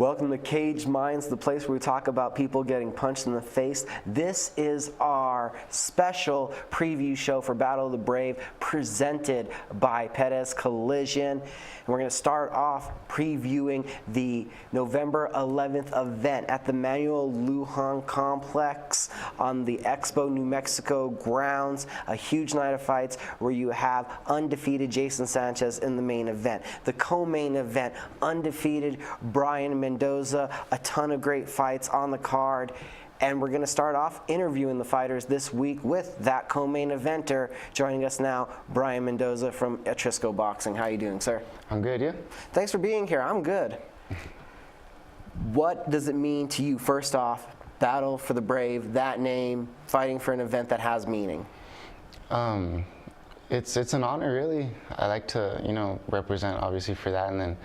Welcome to Caged Minds, the place where we talk about people getting punched in the face. This is our special preview show for Battle of the Brave, presented by Perez Collision. And we're going to start off previewing the November 11th event at the Manuel Lujan Complex on the Expo New Mexico grounds. A huge night of fights where you have undefeated Jason Sanchez in the main event. The co-main event, undefeated Brian Mendoza, a ton of great fights on the card. And we're going to start off interviewing the fighters this week with that co-main eventer. Joining us now, Brian Mendoza from Atrisco Boxing. How are you doing, sir? I'm good, you? Thanks for being here. I'm good. What does it mean to you, first off, Battle for the Brave, that name, fighting for an event that has meaning? It's an honor, really. I like to, represent, obviously, for that, and then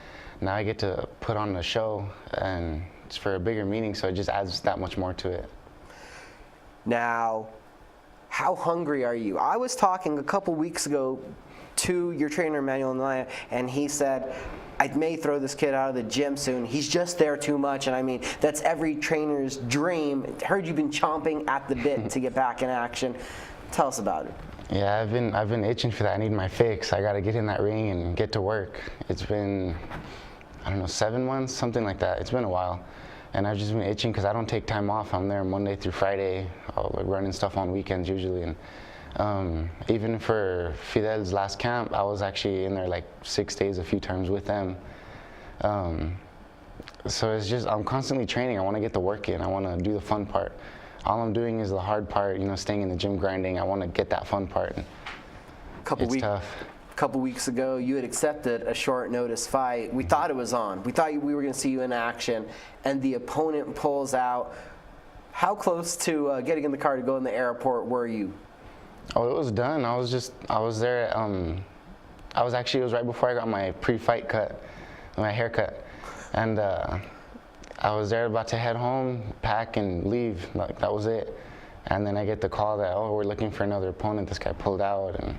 now I get to put on a show, and it's for a bigger meaning, so it just adds that much more to it. Now, how hungry are you? I was talking a couple weeks ago to your trainer, Manuel Naya, and he said, I may throw this kid out of the gym soon. He's just there too much, and I mean, that's every trainer's dream. I heard you've been chomping at the bit to get back in action. Tell us about it. Yeah, I've been itching for that. I need my fix. I got to get in that ring and get to work. It's been, I don't know, 7 months, something like that. It's been a while. And I've just been itching because I don't take time off. I'm there Monday through Friday, running stuff on weekends usually. And even for Fidel's last camp, I was actually in there like 6 days a few times with them. So it's just, I'm constantly training. I want to get the work in. I want to do the fun part. All I'm doing is the hard part, staying in the gym grinding. I want to get that fun part. It's tough. A couple weeks ago, you had accepted a short notice fight. We thought it was on. We thought we were going to see you in action, and the opponent pulls out. How close to getting in the car to go in the airport were you? Oh, it was done. I was there. It was right before I got my pre-fight cut, my haircut, and I was there about to head home, pack, and leave. Like, that was it. And then I get the call that, we're looking for another opponent. This guy pulled out, and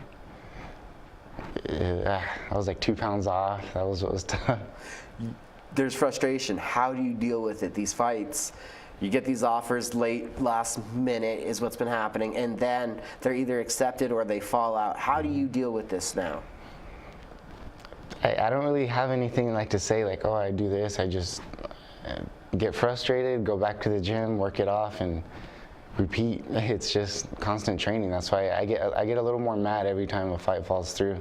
I was like 2 pounds off. That was what was tough. There's frustration. How do you deal with it? These fights, you get these offers late, last minute is what's been happening, and then they're either accepted or they fall out. How do you deal with this now? I don't really have anything like to say, like, I do this. I just get frustrated, go back to the gym, work it off, and repeat. It's just constant training. That's why I get a little more mad every time a fight falls through.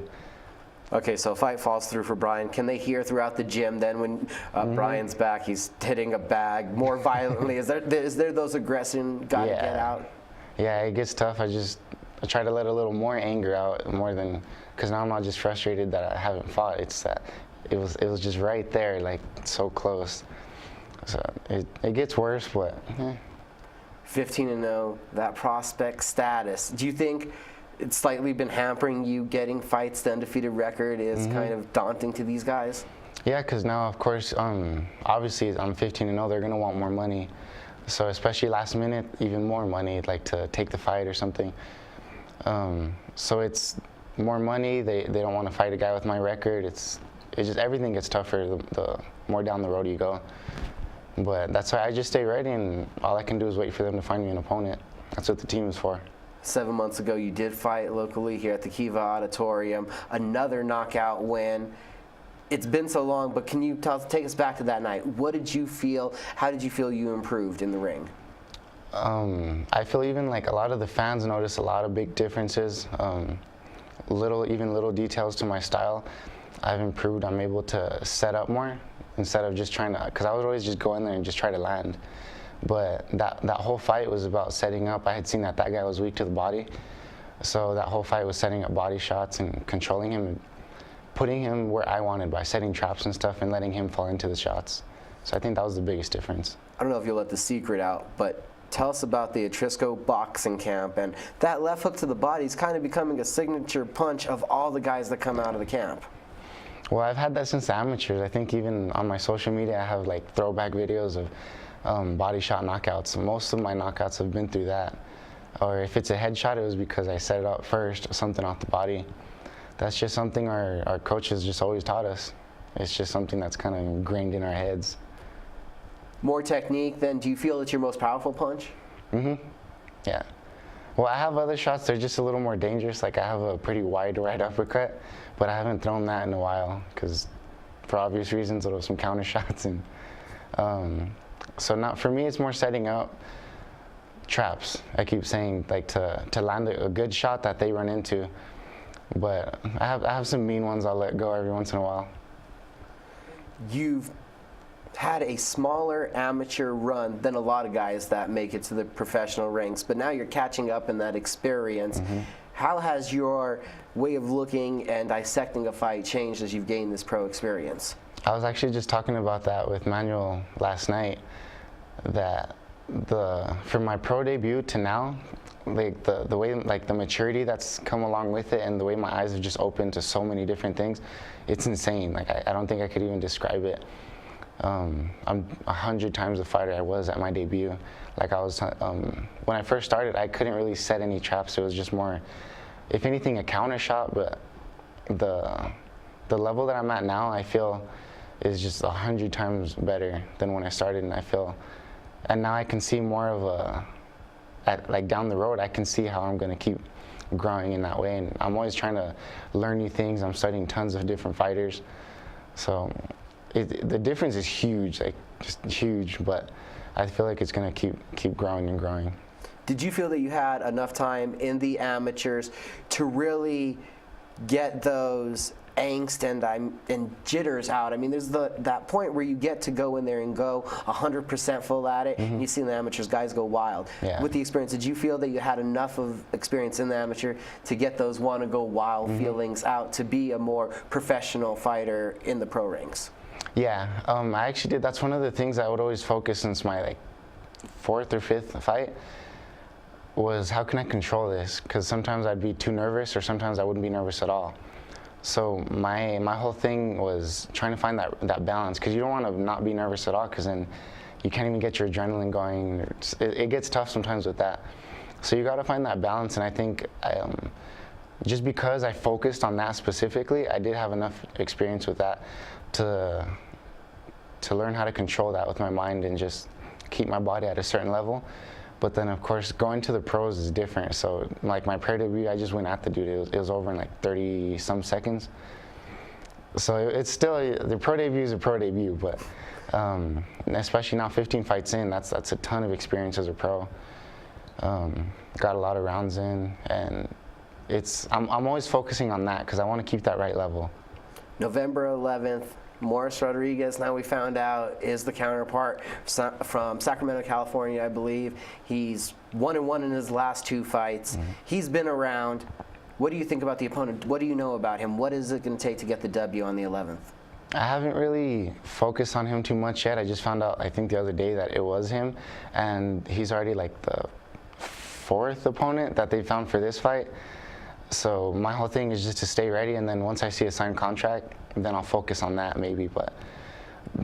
Okay, so a fight falls through for Brian. Can they hear throughout the gym then when Brian's back, he's hitting a bag more violently? Is there those aggression got to get out? Yeah, it gets tough. I try to let a little more anger out, more than, because now I'm not just frustrated that I haven't fought. It's that it was just right there, like so close. So it gets worse, but 15-0, that prospect status. Do you think it's slightly been hampering you getting fights? The undefeated record is kind of daunting to these guys? Yeah, because now, of course, obviously I'm 15-0, they're going to want more money. So especially last minute, even more money, like to take the fight or something. So it's more money. They don't want to fight a guy with my record. It's just everything gets tougher the more down the road you go. But that's why I just stay ready, and all I can do is wait for them to find me an opponent. That's what the team is for. 7 months ago, you did fight locally here at the Kiva Auditorium. Another knockout win. It's been so long, but can you take us back to that night? What did you feel? How did you feel you improved in the ring? I feel even like a lot of the fans notice a lot of big differences, little details to my style. I've improved. I'm able to set up more instead of just trying to, because I would always just go in there and just try to land. But that whole fight was about setting up. I had seen that guy was weak to the body. So that whole fight was setting up body shots and controlling him and putting him where I wanted by setting traps and stuff and letting him fall into the shots. So I think that was the biggest difference. I don't know if you'll let the secret out, but tell us about the Atrisco boxing camp. And that left hook to the body is kind of becoming a signature punch of all the guys that come out of the camp. Well, I've had that since the amateurs. I think even on my social media, I have like throwback videos of body shot knockouts. Most of my knockouts have been through that. Or if it's a headshot, it was because I set it up first, something off the body. That's just something our coaches just always taught us. It's just something that's kind of ingrained in our heads. More technique, then do you feel it's your most powerful punch? Yeah. Well, I have other shots. They're just a little more dangerous. Like I have a pretty wide right uppercut, but I haven't thrown that in a while because, for obvious reasons, there was some counter shots, and so not for me. It's more setting up traps. I keep saying like to land a good shot that they run into, but I have some mean ones I'll let go every once in a while. You've had a smaller amateur run than a lot of guys that make it to the professional ranks, but now you're catching up in that experience. How has your way of looking and dissecting a fight changed as you've gained this pro experience? I was actually just talking about that with Manuel last night, that from my pro debut to now, like the way, like the maturity that's come along with it, and the way my eyes have just opened to so many different things, it's insane. Like I don't think I could even describe it. I'm 100 times the fighter I was at my debut. Like I was, when I first started, I couldn't really set any traps. It was just more, if anything, a counter shot. But the level that I'm at now, I feel, is just 100 times better than when I started. And now I can see more of like down the road, I can see how I'm gonna keep growing in that way. And I'm always trying to learn new things. I'm studying tons of different fighters. So the difference is huge, like just huge, but I feel like it's gonna keep growing and growing. Did you feel that you had enough time in the amateurs to really get those angst and jitters out? I mean, there's that point where you get to go in there and go 100% full at it, and you see in the amateurs guys go wild. Yeah. With the experience, did you feel that you had enough of experience in the amateur to get those want to go wild feelings out to be a more professional fighter in the pro ranks? Yeah, I actually did. That's one of the things I would always focus since my like 4th or 5th fight, was how can I control this? Because sometimes I'd be too nervous, or sometimes I wouldn't be nervous at all. So my whole thing was trying to find that balance, because you don't want to not be nervous at all, because then you can't even get your adrenaline going. It gets tough sometimes with that. So you got to find that balance, and I think just because I focused on that specifically, I did have enough experience with that to learn how to control that with my mind and just keep my body at a certain level. But then, of course, going to the pros is different. So, like my pro debut, I just went at the dude. It was over in like 30-some seconds. So it's still, the pro debut is a pro debut, but especially now 15 fights in, that's a ton of experience as a pro. Got a lot of rounds in, and I'm always focusing on that because I want to keep that right level. November 11th, Morris Rodriguez, now we found out, is the counterpart from Sacramento, California, I believe. He's 1-1 in his last 2 fights. He's been around. What do you think about the opponent? What do you know about him? What is it going to take to get the W on the 11th? I haven't really focused on him too much yet. I just found out, I think the other day, that it was him, and he's already like the 4th opponent that they found for this fight. So my whole thing is just to stay ready, and then once I see a signed contract, then I'll focus on that maybe. But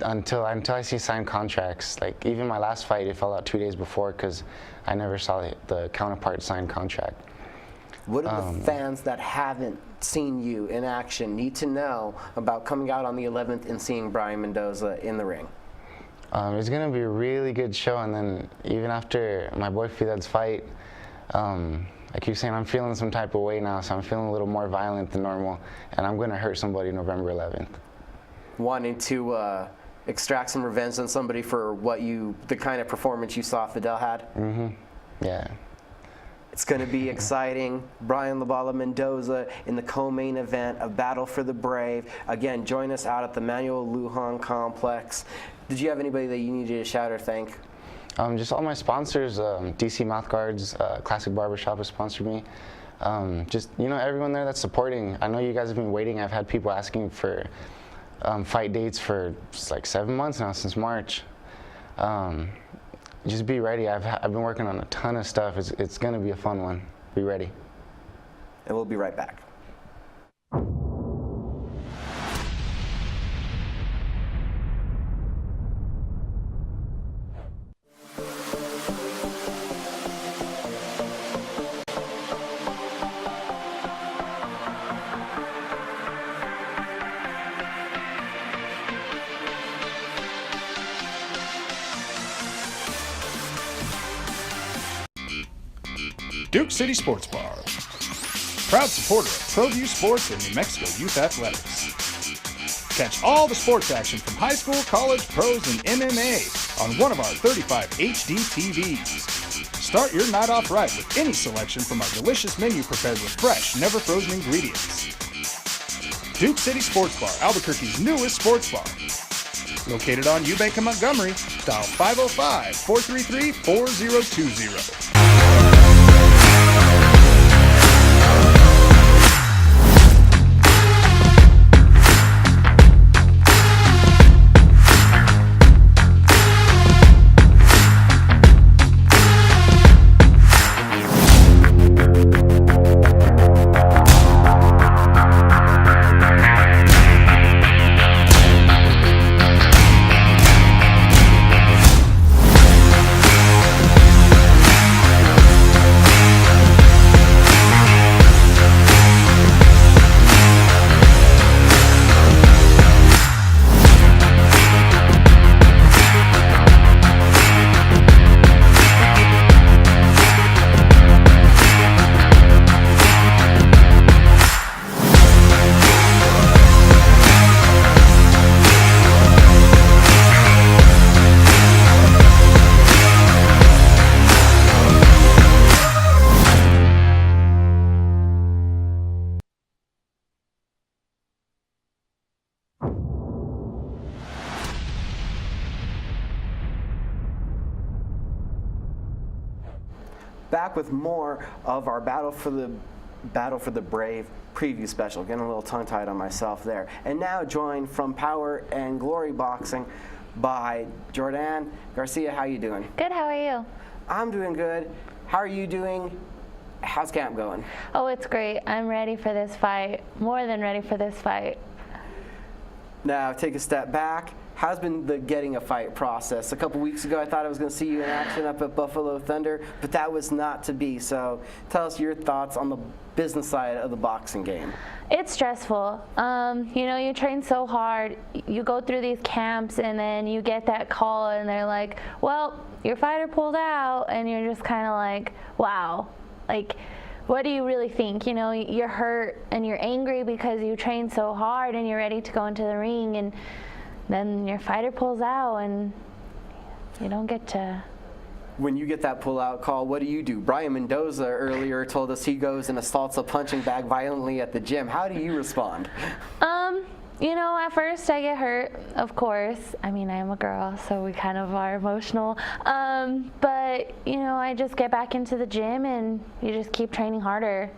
until I see signed contracts, like even my last fight, it fell out 2 days before because I never saw the counterpart signed contract. What do the fans that haven't seen you in action need to know about coming out on the 11th and seeing Brian Mendoza in the ring? It's going to be a really good show, and then even after my boy Fidel's fight, I keep saying I'm feeling some type of way now, so I'm feeling a little more violent than normal, and I'm going to hurt somebody November 11th. Wanting to extract some revenge on somebody for the kind of performance you saw Fidel had? Yeah. It's going to be exciting. Brian La Bala Mendoza in the co-main event of Battle for the Brave. Again, join us out at the Manuel Lujan Complex. Did you have anybody that you needed to shout or thank? Just all my sponsors. DC Mouthguards, Classic Barbershop has sponsored me. Just, everyone there that's supporting. I know you guys have been waiting. I've had people asking for fight dates for like 7 months now, since March. Just be ready. I've been working on a ton of stuff. It's going to be a fun one. Be ready. And we'll be right back. Duke City Sports Bar. Proud supporter of Proview Sports and New Mexico Youth Athletics. Catch all the sports action from high school, college, pros, and MMA on one of our 35 HD TVs. Start your night off right with any selection from our delicious menu prepared with fresh, never frozen ingredients. Duke City Sports Bar, Albuquerque's newest sports bar. Located on Eubank and Montgomery, dial 505-433-4020. Back with more of our Battle for the Brave preview special. Getting a little tongue-tied on myself there. And now joined from Power and Glory Boxing by Jordan Garcia. How you doing? Good, how are you? I'm doing good. How are you doing? How's camp going? Oh, it's great. I'm ready for this fight. More than ready for this fight. Now, take a step back. How's been the getting a fight process? A couple weeks ago, I thought I was going to see you in action up at Buffalo Thunder, but that was not to be. So tell us your thoughts on the business side of the boxing game. It's stressful. You know, you train so hard. You go through these camps, and then you get that call, and they're like, well, your fighter pulled out, and you're just kind of like, wow. Like, what do you really think? You know, you're hurt, and you're angry because you trained so hard, and you're ready to go into the ring, and then your fighter pulls out and you don't get to. When you get that pull-out call, what do? Brian Mendoza earlier told us he goes and assaults a punching bag violently at the gym. How do you respond? You know, at first I get hurt, of course. I mean, I am a girl, so we kind of are emotional. But, you know, I just get back into the gym and you just keep training harder.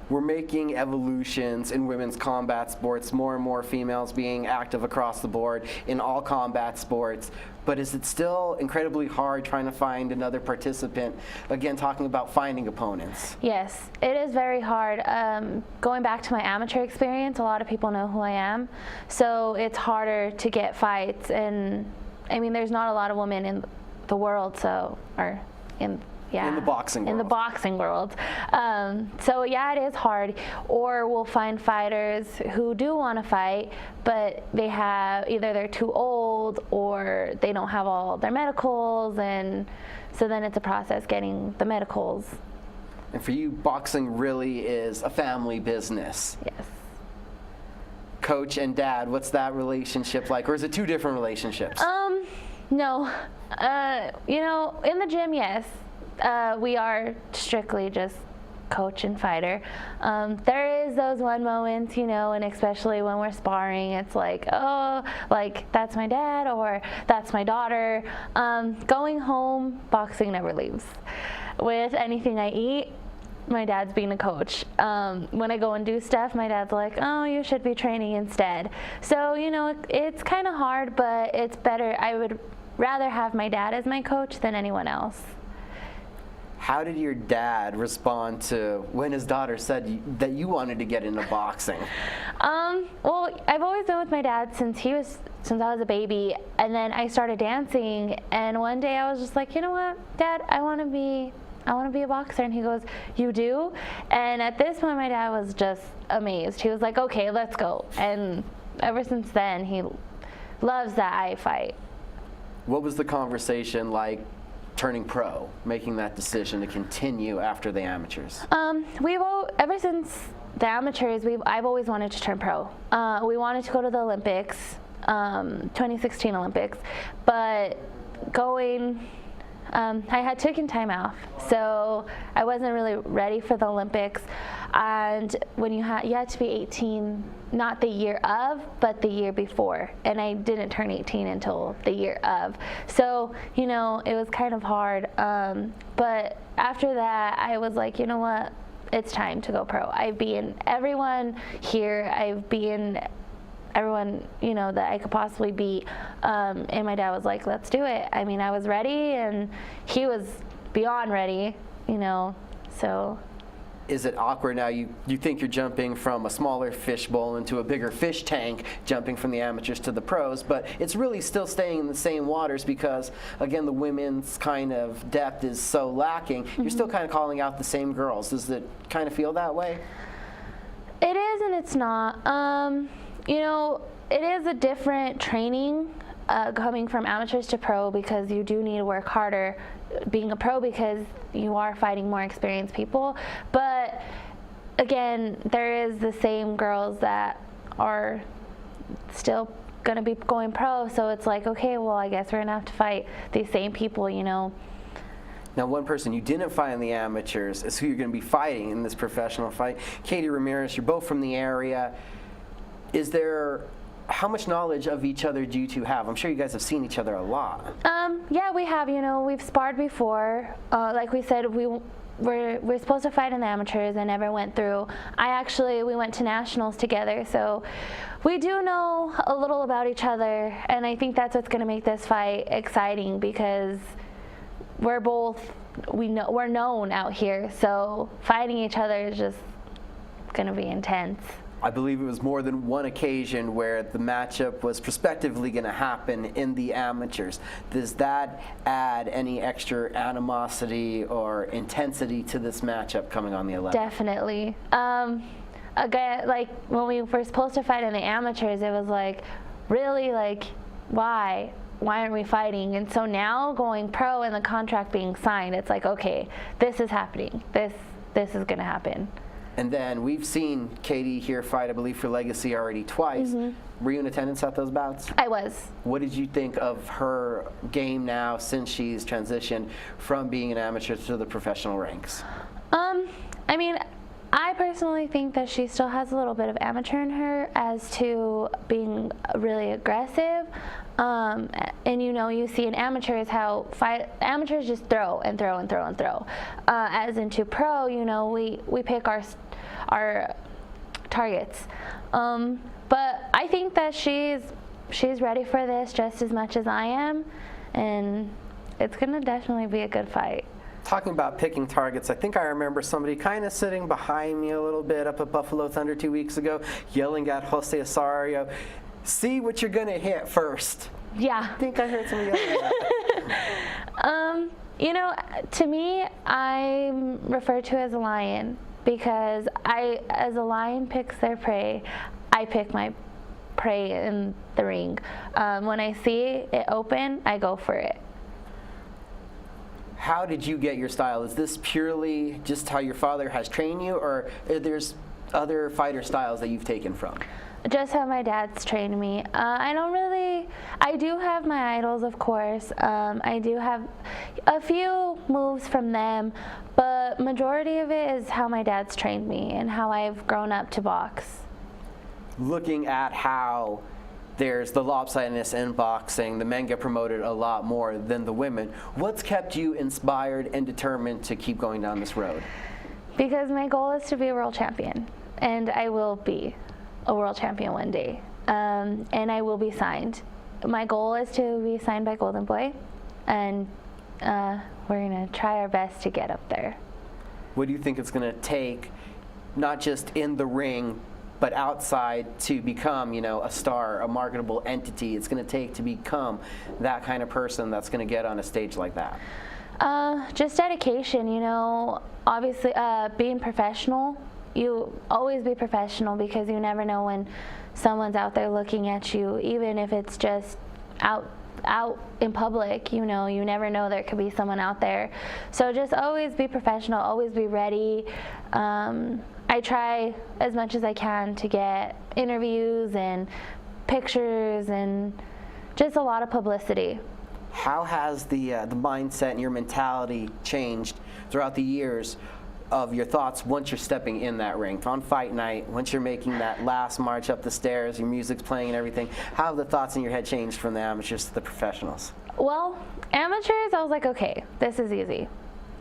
We're making evolutions in women's combat sports, more and more females being active across the board in all combat sports. But is it still incredibly hard trying to find another participant? Again, talking about finding opponents. Yes, it is very hard. Going back to my amateur experience, a lot of people know who I am. So it's harder to get fights. And I mean, there's not a lot of women in the world, in the boxing world. In the boxing world. So yeah, it is hard. Or we'll find fighters who do want to fight, but they have either they're too old or they don't have all their medicals, and so then it's a process getting the medicals. And for you, boxing really is a family business. Yes. Coach and dad, what's that relationship like? Or is it two different relationships? No. You know, in the gym, yes. We are strictly just coach and fighter. There is those one moments, you know, and especially when we're sparring, it's like, oh, like that's my dad or that's my daughter. Going home, boxing never leaves. With anything I eat, my dad's being a coach. When I go and do stuff, my dad's like, oh, you should be training instead. So, you know, it's kind of hard, but it's better. I would rather have my dad as my coach than anyone else. How did your dad respond to when his daughter said that you wanted to get into boxing? Well, I've always been with my dad since I was a baby, and then I started dancing, and one day I was just like, you know what, Dad, I want to be a boxer. And he goes, you do? And at this point, my dad was just amazed. He was like, okay, let's go. And ever since then, he loves that I fight. What was the conversation like turning pro, making that decision to continue after the amateurs? Ever since the amateurs, I've always wanted to turn pro. We wanted to go to the Olympics, 2016 Olympics, but I had taken time off, so I wasn't really ready for the Olympics. And when you had to be 18, not the year of, but the year before. And I didn't turn 18 until the year of. So, it was kind of hard. But after that, I was like, you know what? It's time to go pro. I've been everyone here. I've been everyone, that I could possibly beat. And my dad was like, let's do it. I mean, I was ready, and he was beyond ready, so. Is it awkward now? You think you're jumping from a smaller fish bowl into a bigger fish tank, jumping from the amateurs to the pros, but it's really still staying in the same waters because, again, the women's kind of depth is so lacking. You're still kind of calling out the same girls. Does it kind of feel that way? It is and it's not. It is a different training coming from amateurs to pro because you do need to work harder being a pro because you are fighting more experienced people. But again, there is the same girls that are still going to be going pro, so it's like, okay, well, I guess we're going to have to fight these same people, Now, one person you didn't fight in the amateurs is who you're going to be fighting in this professional fight. Katie Ramirez, you're both from the area. How much knowledge of each other do you two have? I'm sure you guys have seen each other a lot. Yeah, we have. We've sparred before. Like we said, we're supposed to fight in the amateurs and never went through. We went to nationals together, so we do know a little about each other, and I think that's what's going to make this fight exciting because we're known out here, so fighting each other is just going to be intense. I believe it was more than one occasion where the matchup was prospectively going to happen in the amateurs. Does that add any extra animosity or intensity to this matchup coming on the 11th? Definitely. Again, like when we were supposed to fight in the amateurs, it was like, really, like, why? Why aren't we fighting? And so now going pro and the contract being signed, it's like, okay, this is happening. This is going to happen. And then we've seen Katie here fight, I believe, for Legacy already twice. Were you in attendance at those bouts? I was. What did you think of her game now since she's transitioned from being an amateur to the professional ranks? I mean, I personally think that she still has a little bit of amateur in her as to being really aggressive. And you see in amateurs how amateurs just throw and throw and throw and throw. As into pro, we pick our targets. But I think that she's ready for this just as much as I am, and it's gonna definitely be a good fight. Talking about picking targets, I think I remember somebody kind of sitting behind me a little bit up at Buffalo Thunder 2 weeks ago, yelling at Jose Osorio, see what you're going to hit first. Yeah. I think I heard somebody yelling that. To me, I'm referred to as a lion because as a lion picks their prey, I pick my prey in the ring. When I see it open, I go for it. How did you get your style? Is this purely just how your father has trained you, or there's other fighter styles that you've taken from? Just how my dad's trained me. I do have my idols, of course. I do have a few moves from them, but majority of it is how my dad's trained me and how I've grown up to box. Looking at how there's the lopsidedness in boxing, the men get promoted a lot more than the women. What's kept you inspired and determined to keep going down this road? Because my goal is to be a world champion, and I will be a world champion one day, and I will be signed. My goal is to be signed by Golden Boy, and we're going to try our best to get up there. What do you think it's going to take, not just in the ring, but outside to become, a star, a marketable entity? It's going to take to become that kind of person that's going to get on a stage like that? Just dedication, obviously being professional. You always be professional because you never know when someone's out there looking at you, even if it's just out out in public, you know, you never know, there could be someone out there. So just always be professional, always be ready. I try as much as I can to get interviews and pictures and just a lot of publicity. How has the mindset and your mentality changed throughout the years of your thoughts once you're stepping in that ring? On fight night, once you're making that last march up the stairs, your music's playing and everything, how have the thoughts in your head changed from the amateurs to the professionals? Well, amateurs, I was like, okay, this is easy.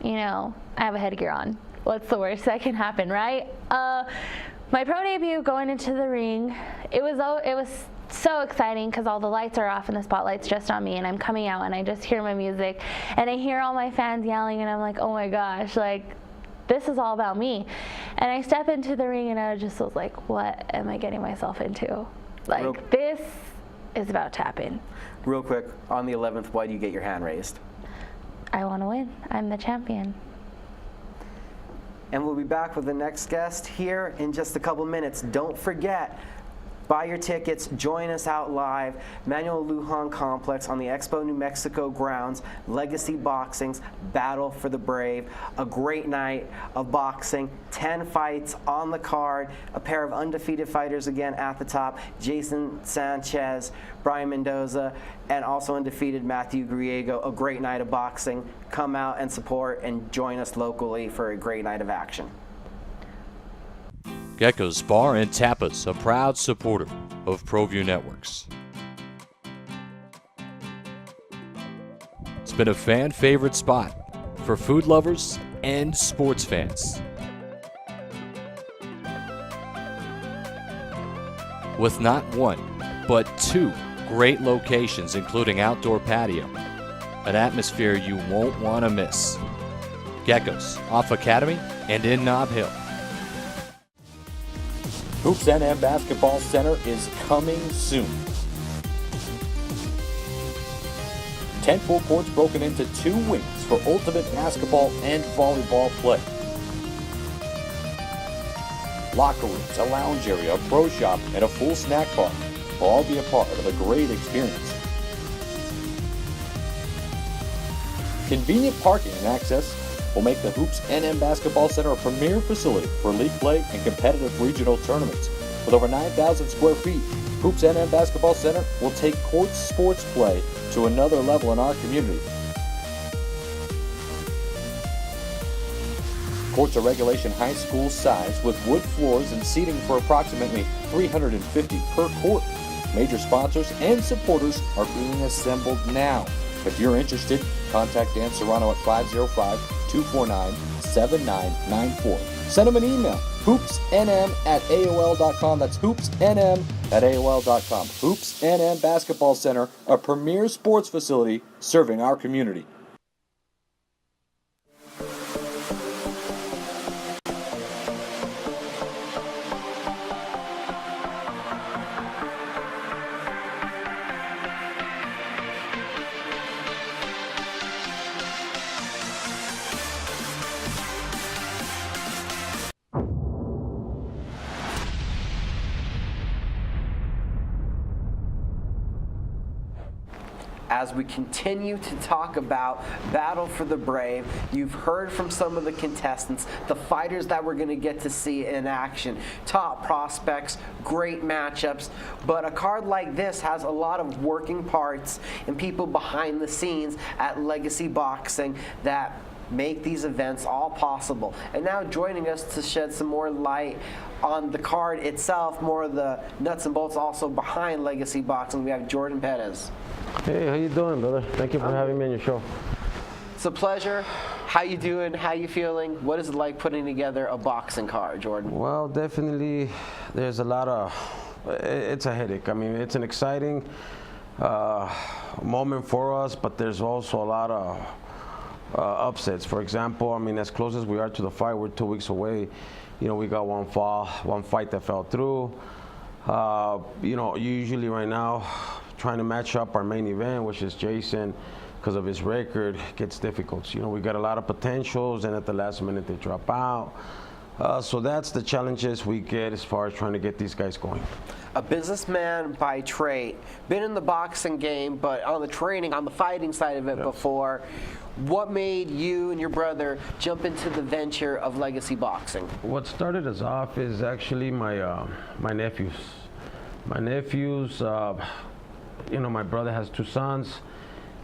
You know, I have a headgear on. What's the worst that can happen, right? My pro debut, going into the ring, it was so exciting because all the lights are off and the spotlight's just on me, and I'm coming out and I just hear my music and I hear all my fans yelling, and I'm like, oh my gosh, like, this is all about me. And I step into the ring and I just was like, what am I getting myself into? Like, this is about to happen. Real quick, on the 11th, why do you get your hand raised? I want to win. I'm the champion. And we'll be back with the next guest here in just a couple minutes. Don't forget, buy your tickets, join us out live, Manuel Lujan Complex on the Expo New Mexico grounds, Legacy Boxing's Battle for the Brave. A great night of boxing, 10 fights on the card, a pair of undefeated fighters again at the top, Jason Sanchez, Brian Mendoza, and also undefeated Matthew Griego. A great night of boxing. Come out and support and join us locally for a great night of action. Gecko's Bar and Tapas, a proud supporter of Proview Networks. It's been a fan favorite spot for food lovers and sports fans. With not one, but two great locations, including outdoor patio, an atmosphere you won't want to miss. Gecko's, off Academy and in Nob Hill. Hoops NM Basketball Center is coming soon. 10 full courts broken into 2 wings for ultimate basketball and volleyball play. Locker rooms, a lounge area, a pro shop, and a full snack bar will all be a part of a great experience. Convenient parking and access will make the Hoops NM Basketball Center a premier facility for league play and competitive regional tournaments. With over 9,000 square feet, Hoops NM Basketball Center will take court sports play to another level in our community. Courts are regulation high school size with wood floors and seating for approximately 350 per court. Major sponsors and supporters are being assembled now. If you're interested, contact Dan Serrano at 505-249-7994. Send him an email, hoopsnm@aol.com. That's hoopsnm@aol.com. Hoops NM Basketball Center, a premier sports facility serving our community. As we continue to talk about Battle for the Brave, you've heard from some of the contestants, the fighters that we're going to get to see in action, top prospects, great matchups, but a card like this has a lot of working parts and people behind the scenes at Legacy Boxing that make these events all possible. And now joining us to shed some more light on the card itself, more of the nuts and bolts also behind Legacy Boxing, we have Jordan Perez. Hey, how you doing, brother? Thank you for having me on your show. It's a pleasure. How you doing? How you feeling? What is it like putting together a boxing card, Jordan? Well, definitely there's a lot of, it's a headache. I mean, it's an exciting moment for us, but there's also a lot of upsets. For example, I mean, as close as we are to the fight, we're 2 weeks away. You know, we got one fight that fell through. You know, usually right now, trying to match up our main event, which is Jason, because of his record, gets difficult. You know, we got a lot of potentials, and at the last minute they drop out. So that's the challenges we get as far as trying to get these guys going. A businessman by trade, been in the boxing game, but on the training, on the fighting side of it before. What made you and your brother jump into the venture of Legacy Boxing? What started us off is actually my nephews. My nephews, my brother has 2 sons.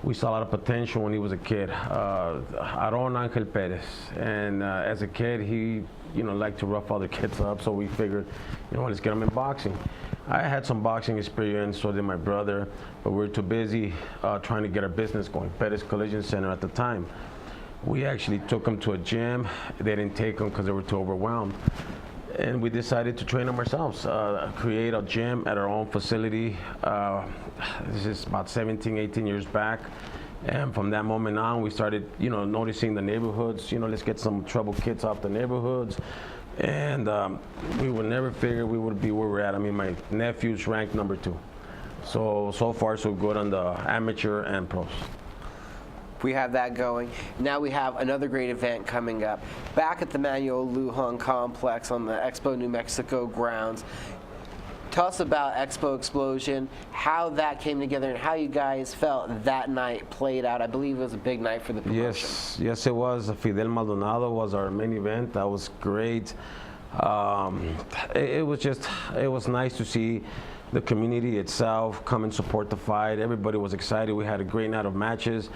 We saw a lot of potential when he was a kid. Aaron Angel Perez, and as a kid, he liked to rough other kids up. So we figured, let's get him in boxing. I had some boxing experience, so did my brother, but we were too busy trying to get our business going. Perez Collision Center at the time. We actually took him to a gym. They didn't take him because they were too overwhelmed. And we decided to train them ourselves, create a gym at our own facility. This is about 17, 18 years back. And from that moment on, we started, noticing the neighborhoods. Let's get some troubled kids off the neighborhoods. And we would never figure we would be where we're at. I mean, my nephew's ranked number 2. So far, so good on the amateur and pros. We have that going. Now we have another great event coming up back at the Manuel Lujan Complex on the Expo New Mexico grounds. Tell us about Expo Explosion, how that came together, and how you guys felt that night played out. I believe it was a big night for the promotion. Yes, it was. Fidel Maldonado was our main event. That was great. It was nice to see the community itself come and support the fight. Everybody was excited. We had a great night of matches.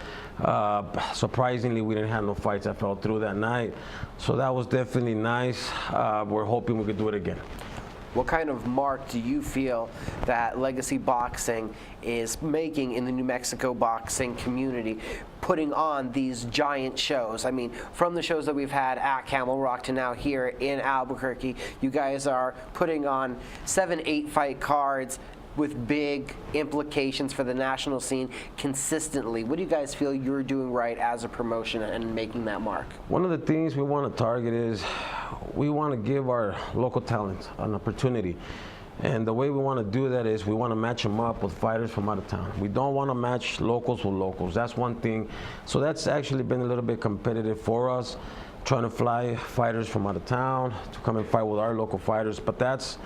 Surprisingly, we didn't have no fights that fell through that night. So that was definitely nice. We're hoping we could do it again. What kind of mark do you feel that Legacy Boxing is making in the New Mexico boxing community, putting on these giant shows? I mean, from the shows that we've had at Camel Rock to now here in Albuquerque, you guys are putting on 7, 8 fight cards with big implications for the national scene consistently. What do you guys feel you're doing right as a promotion and making that mark? One of the things we want to target is we want to give our local talent an opportunity. And the way we want to do that is we want to match them up with fighters from out of town. We don't want to match locals with locals. That's one thing. So that's actually been a little bit competitive for us, trying to fly fighters from out of town to come and fight with our local fighters. But that's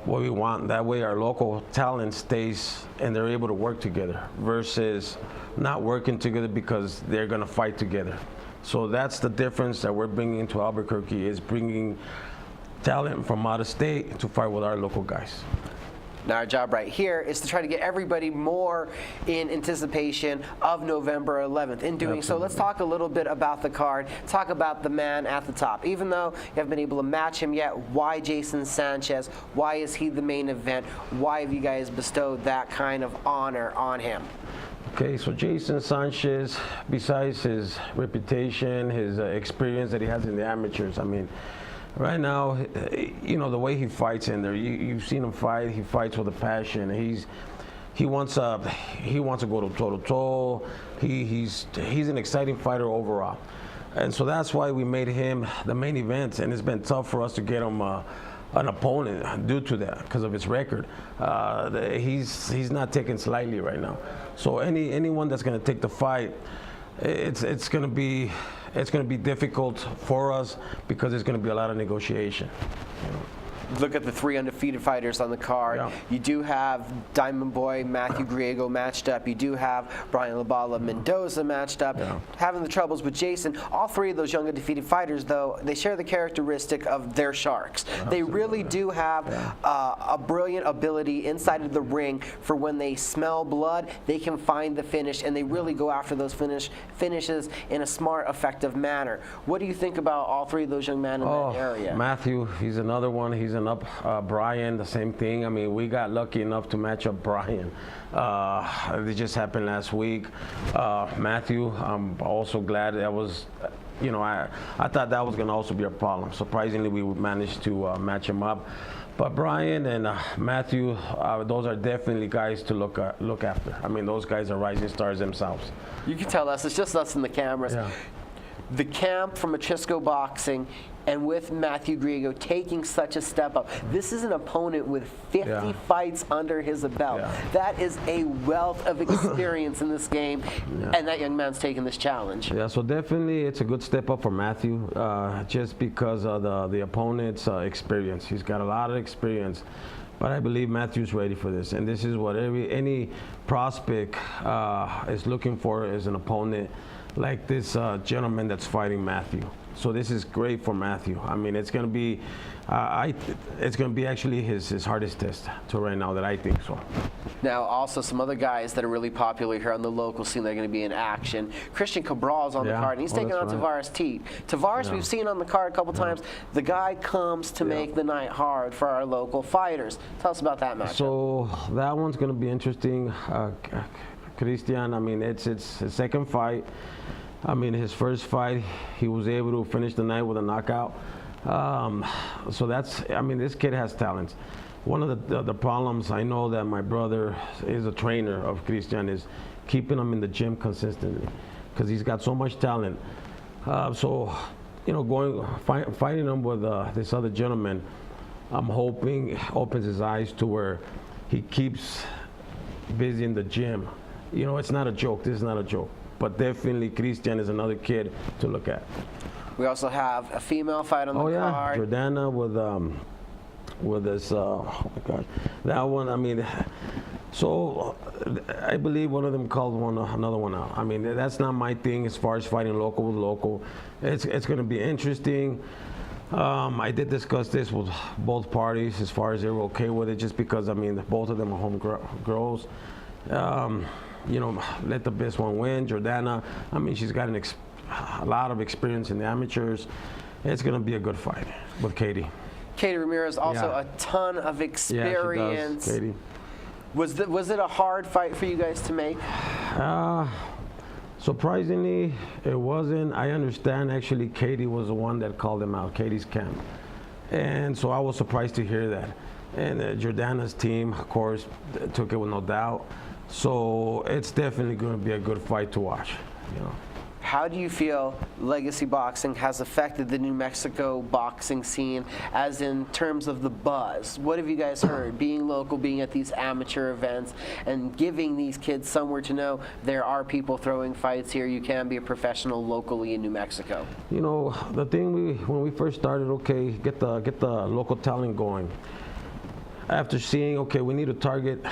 what we want. That way our local talent stays and they're able to work together versus not working together because they're going to fight together. So that's the difference that we're bringing into Albuquerque, is bringing talent from out of state to fight with our local guys. Now our job right here is to try to get everybody more in anticipation of November 11th. In doing so, let's talk a little bit about the card, talk about the man at the top. Even though you haven't been able to match him yet, why Jason Sanchez? Why is he the main event? Why have you guys bestowed that kind of honor on him? Okay, so Jason Sanchez, besides his reputation, his experience that he has in the amateurs, I mean, right now, the way he fights in there, you've seen him fight. He fights with a passion. He wants to go to toe-to-toe. He's an exciting fighter overall. And so that's why we made him the main event. And it's been tough for us to get him an opponent due to that, because of his record. He's not taken slightly right now. So anyone that's going to take the fight, it's going to be difficult for us because there's going to be a lot of negotiation. Look at the 3 undefeated fighters on the card. Yeah. You do have Diamond Boy Matthew Griego matched up. You do have Brian Labala Mendoza matched up. Yeah. Having the troubles with Jason. All 3 of those young undefeated fighters, though, they share the characteristic of their sharks. Absolutely. They really do have a brilliant ability inside of the ring for when they smell blood, they can find the finish, and they really go after those finishes in a smart, effective manner. What do you think about all 3 of those young men in that area? Matthew, he's another one. He's up. Brian, the same thing. I mean, we got lucky enough to match up Brian. It just happened last week. Matthew, I'm also glad that was, I thought that was going to also be a problem. Surprisingly, we managed to match him up. But Brian and Matthew, those are definitely guys to look after. I mean, those guys are rising stars themselves. You can tell us. It's just us and the cameras. Yeah. the camp from Machisco Boxing and with Matthew Griego taking such a step up. This is an opponent with 50 fights under his belt. That is a wealth of experience in this game, and that young man's taking this challenge. Yeah, so definitely it's a good step up for Matthew, just because of the opponent's experience. He's got a lot of experience, but I believe Matthew's ready for this, and this is what any prospect is looking for, is an opponent like this gentleman that's fighting Matthew. So this is great for Matthew. I mean, it's going to be, it's going to be actually his hardest test to right now, that I think so. Now, also some other guys that are really popular here on the local scene that are going to be in action. Christian Cabral's on the card, and he's taking on Tavares Teat. Tavares, we've seen on the card a couple times. The guy comes to make the night hard for our local fighters. Tell us about that match. So that one's going to be interesting. Christian, I mean, it's his second fight. I mean, his first fight, he was able to finish the night with a knockout. So that's, I mean, this kid has talent. One of the problems, I know that my brother is a trainer of Christian, is keeping him in the gym consistently, because he's got so much talent. So, you know, fighting him with this other gentleman, I'm hoping opens his eyes to where he keeps busy in the gym. You know, it's not a joke. This is not a joke. But definitely Christian is another kid to look at. We also have a female fight on the card. Jordana with this, oh my God. That one, I mean, so I believe one of them called another one out. I mean, that's not my thing as far as fighting local with local. It's going to be interesting. I did discuss this with both parties as far as they were okay with it, just because, I mean, both of them are home girls. You know, let the best one win. Jordana, I mean, she's got a lot of experience in the amateurs. It's going to be a good fight with Katie. Katie Ramirez, also a ton of experience. Yeah, she does, Katie. Was it a hard fight for you guys to make? Surprisingly, it wasn't. I understand, actually, Katie was the one that called him out, Katie's camp. And so I was surprised to hear that. And Jordana's team, of course, took it with no doubt. So it's definitely going to be a good fight to watch. You know. How do you feel Legacy Boxing has affected the New Mexico boxing scene, as in terms of the buzz? What have you guys heard, being local, being at these amateur events, and giving these kids somewhere to know there are people throwing fights here, you can be a professional locally in New Mexico? You know, the thing when we first started, okay, get the local talent going. After seeing, okay, we need to target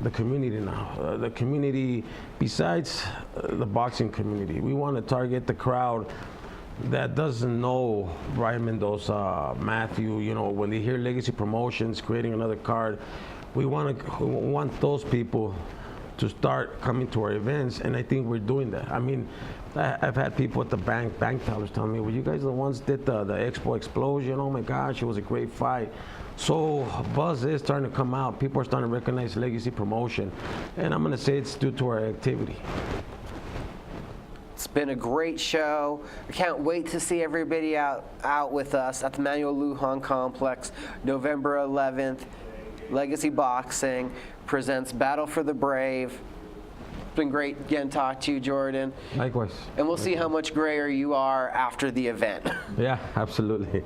the community now. The community, besides the boxing community, we want to target the crowd that doesn't know Brian Mendoza, Matthew. You know, when they hear Legacy Promotions creating another card, we want those people to start coming to our events, and I think we're doing that. I mean, I've had people at the bank tellers telling me, well, you guys are the ones that did the Expo Explosion. Oh my gosh, it was a great fight. So buzz is starting to come out. People are starting to recognize Legacy Promotion, and I'm going to say it's due to our activity. It's been a great show. I can't wait to see everybody out with us at the Manuel Lujan Complex, November 11th. Legacy Boxing presents Battle for the Brave. It's been great again talk to you, Jordan. Likewise. And we'll see how much grayer you are after the event. Yeah, absolutely.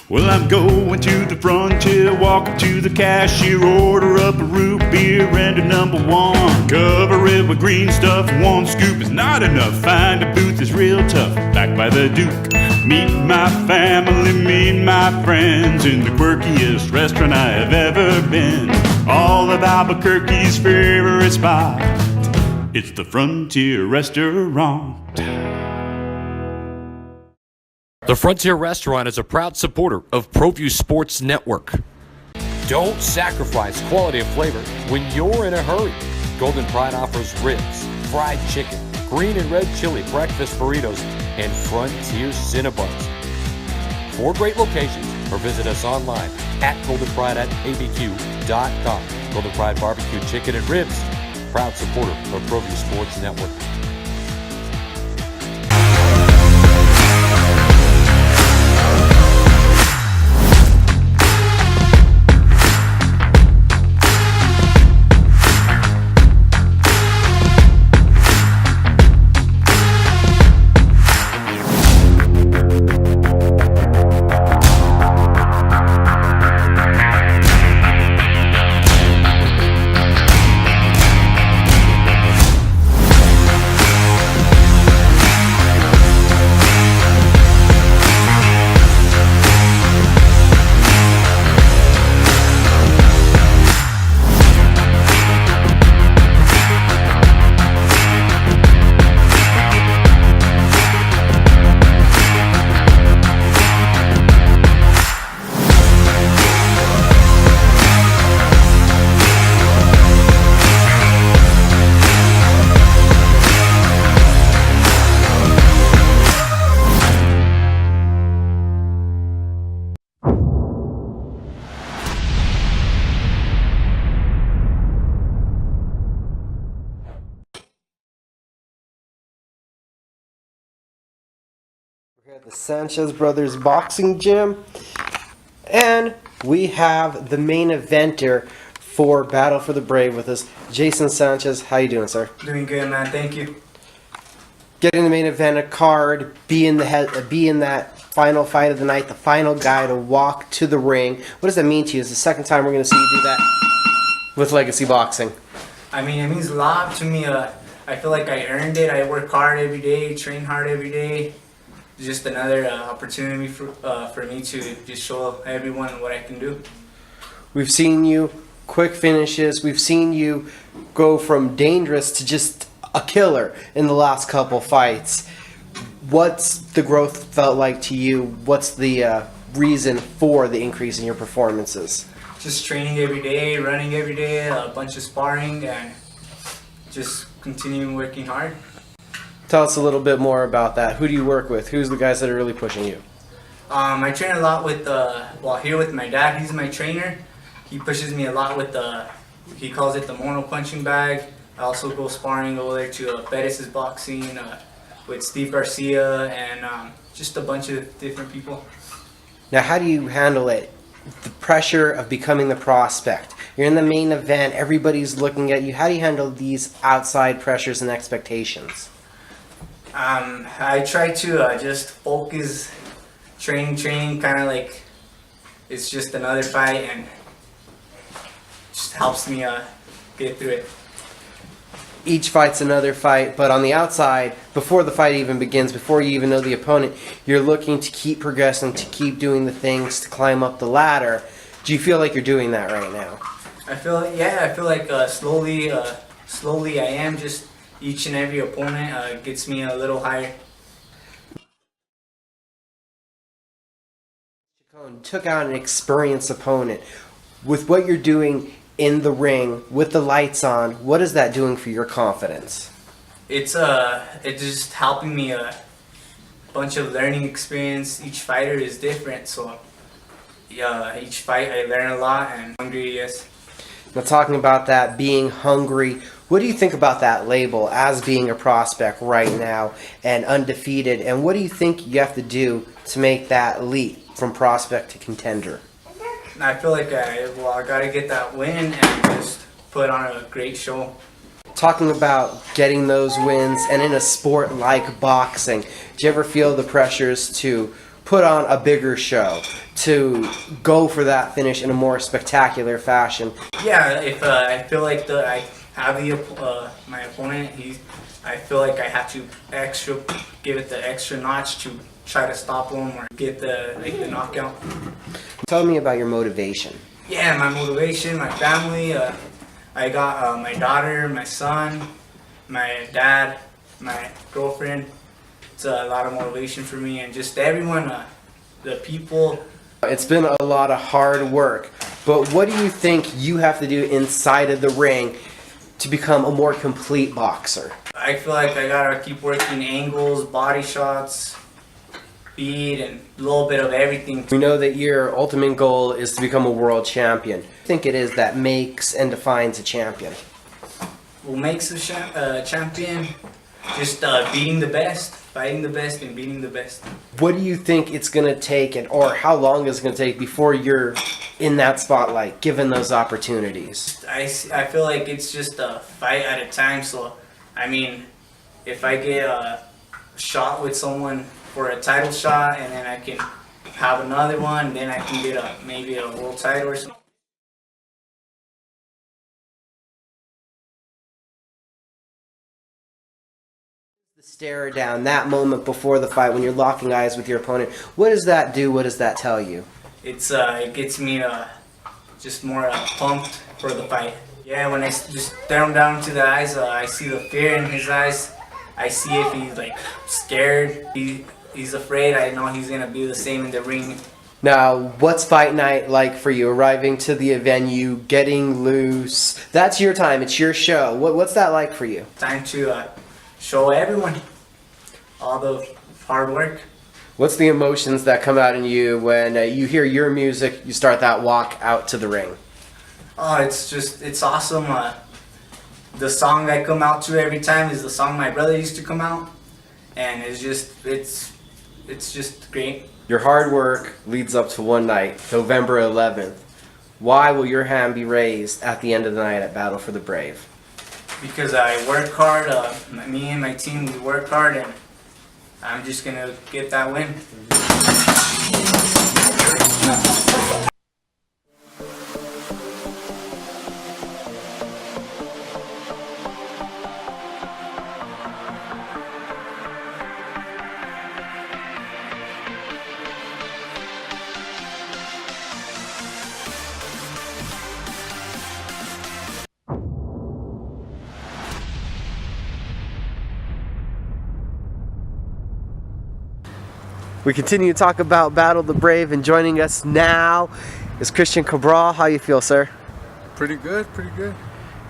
Well, I'm going to the frontier, walk up to the cashier, order up a root beer and a number one. Cover it with green stuff, one scoop is not enough. Find a booth is real tough, back by the Duke. Meet my family, meet my friends in the quirkiest restaurant I have ever been. All of Albuquerque's favorite spot, it's the Frontier Restaurant. The Frontier Restaurant is a proud supporter of Proview Sports Network. Don't sacrifice quality and flavor when you're in a hurry. Golden Pride offers ribs, fried chicken, green and red chili breakfast burritos, and Frontier Cinnabons. 4 great locations or visit us online at goldenpride@abq.com. Golden Pride Barbecue Chicken and Ribs, proud supporter of Proview Sports Network. We're at the Sanchez Brothers Boxing Gym, and we have the main eventer for Battle for the Brave with us, Jason Sanchez. How you doing, sir? Doing good, man. Thank you. Getting the main event a card, be in that final fight of the night, the final guy to walk to the ring. What does that mean to you? It's the second time we're going to see you do that with Legacy Boxing. I mean, it means a lot to me. I feel like I earned it. I work hard every day, train hard every day. Just another opportunity for me to just show everyone what I can do. We've seen you quick finishes. We've seen you go from dangerous to just a killer in the last couple fights. What's the growth felt like to you? What's the reason for the increase in your performances? Just training every day, running every day, a bunch of sparring, and just continuing working hard. Tell us a little bit more about that. Who do you work with? Who's the guys that are really pushing you? I train a lot with, here with my dad. He's my trainer. He pushes me a lot with he calls it the mono punching bag. I also go sparring over there to Bettis' boxing with Steve Garcia and just a bunch of different people. Now, how do you handle it? The pressure of becoming the prospect. You're in the main event. Everybody's looking at you. How do you handle these outside pressures and expectations? I try to just focus, training, kind of like it's just another fight, and just helps me get through it. Each fight's another fight, but on the outside, before the fight even begins, before you even know the opponent, you're looking to keep progressing, to keep doing the things, to climb up the ladder. Do you feel like you're doing that right now? I feel like slowly I am. Just each and every opponent gets me a little higher. Took out an experienced opponent. With what you're doing in the ring, with the lights on, what is that doing for your confidence? It's just helping me a bunch of learning experience. Each fighter is different, so each fight I learn a lot, and hungry, yes. Now, talking about that, being hungry, what do you think about that label as being a prospect right now and undefeated, and what do you think you have to do to make that leap from prospect to contender? I feel like I gotta get that win and just put on a great show. Talking about getting those wins, and in a sport like boxing, do you ever feel the pressures to put on a bigger show, to go for that finish in a more spectacular fashion? Yeah, if I feel like I have my opponent, I feel like I have to give it the extra notch to try to stop him or get the knockout. Tell me about your motivation. Yeah, my motivation, my family. I got my daughter, my son, my dad, my girlfriend. It's a lot of motivation for me, and just everyone, the people. It's been a lot of hard work, but what do you think you have to do inside of the ring to become a more complete boxer? I feel like I gotta keep working angles, body shots, speed and a little bit of everything. We know that your ultimate goal is to become a world champion. I think it is that makes and defines a champion. What makes a champion? Just beating the best, fighting the best, and beating the best. What do you think it's going to take, or how long is it going to take before you're in that spotlight, given those opportunities? I feel like it's just a fight at a time. So, I mean, if I get a shot with someone for a title shot, and then I can have another one, then I can get maybe a world title or something. The stare down, that moment before the fight when you're locking eyes with your opponent, what does that do? What does that tell you? It gets me just more pumped for the fight. Yeah, when I just stare him down to the eyes, I see the fear in his eyes. I see if he's like scared, he's afraid. I know he's gonna be the same in the ring. Now, what's fight night like for you? Arriving to the venue, getting loose. That's your time. It's your show. What's that like for you? Time to show everyone all the hard work. What's the emotions that come out in you when you hear your music, you start that walk out to the ring? Oh, it's awesome. The song I come out to every time is the song my brother used to come out, and it's just great. Your hard work leads up to one night, November 11th. Why will your hand be raised at the end of the night at Battle for the Brave? Because I work hard, me and my team, we work hard, and I'm just gonna get that win. We continue to talk about Battle of the Brave, and joining us now is Christian Cabral. How you feel, sir? Pretty good, pretty good.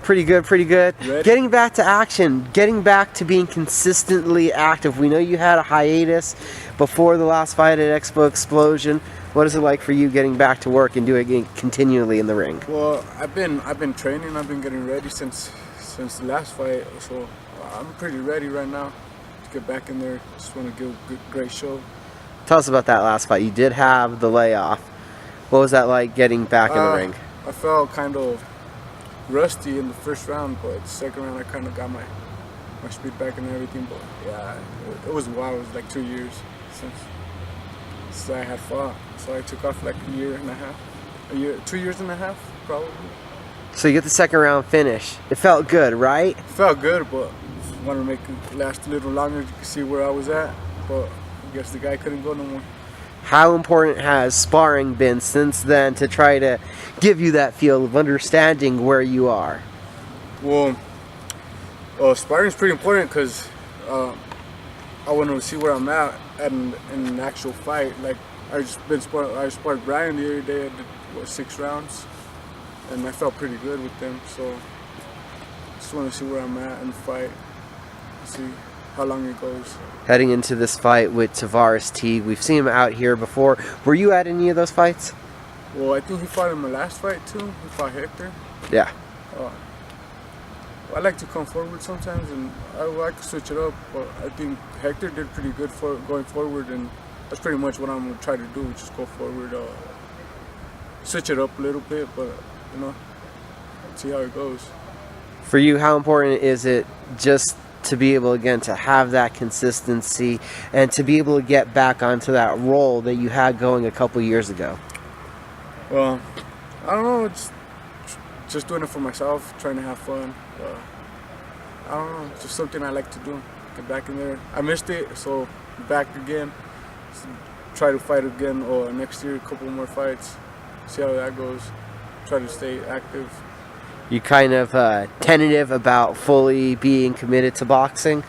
Pretty good, pretty good. Ready? Getting back to action, getting back to being consistently active. We know you had a hiatus before the last fight at Expo Explosion. What is it like for you getting back to work and doing it continually in the ring? Well, I've been training. I've been getting ready since the last fight, so I'm pretty ready right now to get back in there. Just want to give a great show. Tell us about that last fight. You did have the layoff. What was that like getting back in the ring? I felt kind of rusty in the first round, but the second round I kind of got my speed back and everything. But yeah, it was a while. It was like 2 years since I had fought. So I took off like a year and a half. 2 years and a half, probably. So you get the second round finish. It felt good, right? It felt good, but just wanted to make it last a little longer to see where I was at. But I guess the guy couldn't go no more. How important has sparring been since then to try to give you that feel of understanding where you are? Well, sparring is pretty important because I want to see where I'm at in an actual fight. Like I sparred Brian the other day. I did 6 rounds, and I felt pretty good with them. So just want to see where I'm at in the fight, see how long it goes. Heading into this fight with Tavares Teague, we've seen him out here before. Were you at any of those fights? Well, I think he fought in my last fight too. He fought Hector. Yeah. I like to come forward sometimes, and I like to switch it up. But I think Hector did pretty good for going forward, and that's pretty much what I'm gonna try to do. Just go forward, switch it up a little bit, but see how it goes. For you, how important is it just to be able, again, to have that consistency and to be able to get back onto that role that you had going a couple years ago? Well, I don't know. It's just doing it for myself, trying to have fun. I don't know. It's just something I like to do. Get back in there. I missed it, so back again. Try to fight again, or next year, a couple more fights. See how that goes. Try to stay active. You kind of tentative about fully being committed to boxing?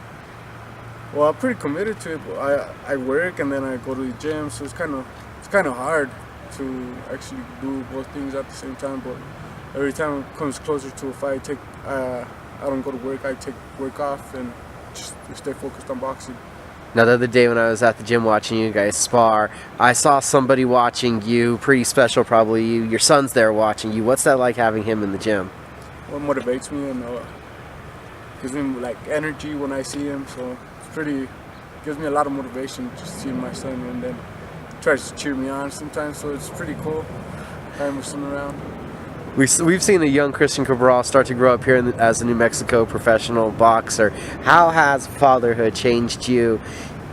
Well, I'm pretty committed to it. But I work and then I go to the gym, so it's kind of hard to actually do both things at the same time. But every time it comes closer to a fight, I don't go to work. I take work off and just stay focused on boxing. Now, the other day when I was at the gym watching you guys spar, I saw somebody watching you, pretty special probably you. Your son's there watching you. What's that like having him in the gym? What motivates me and gives me like energy when I see him. So it's gives me a lot of motivation just seeing my son, and then tries to cheer me on sometimes. So it's pretty cool having my son around. We've seen a young Christian Cabral start to grow up here as a New Mexico professional boxer. How has fatherhood changed you